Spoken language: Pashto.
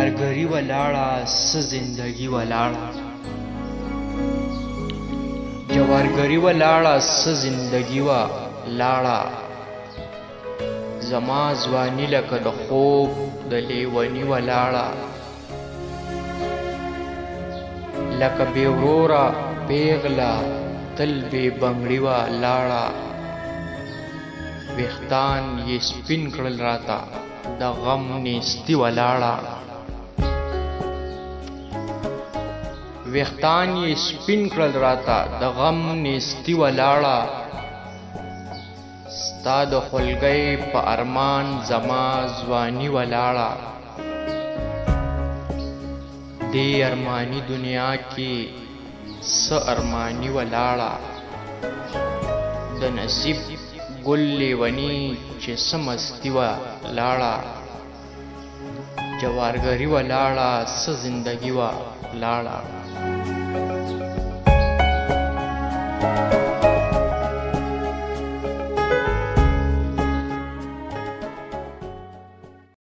جوارګری ولاړه س زندگی ولاړه جوارګری ولاړه س زندگی ولاړه زما ځواني لکه د خوب د لیونی ولاړه لکه بې وروره پیغله تل بې بنګړي ولاړه ویښتان یې سپین کړل راته د غم نیستي ولاړه ویښتان یې سپین کړل راته د غم نیستي ولاړه ستا د خولګۍ په ارمان زما ځواني ولاړه دې ارماني دنیا کې څه ارماني ولاړه د نصیب ګل لیونی چې څه مستي ولاړه جوارګری ولاړه څه زندګي ولاړه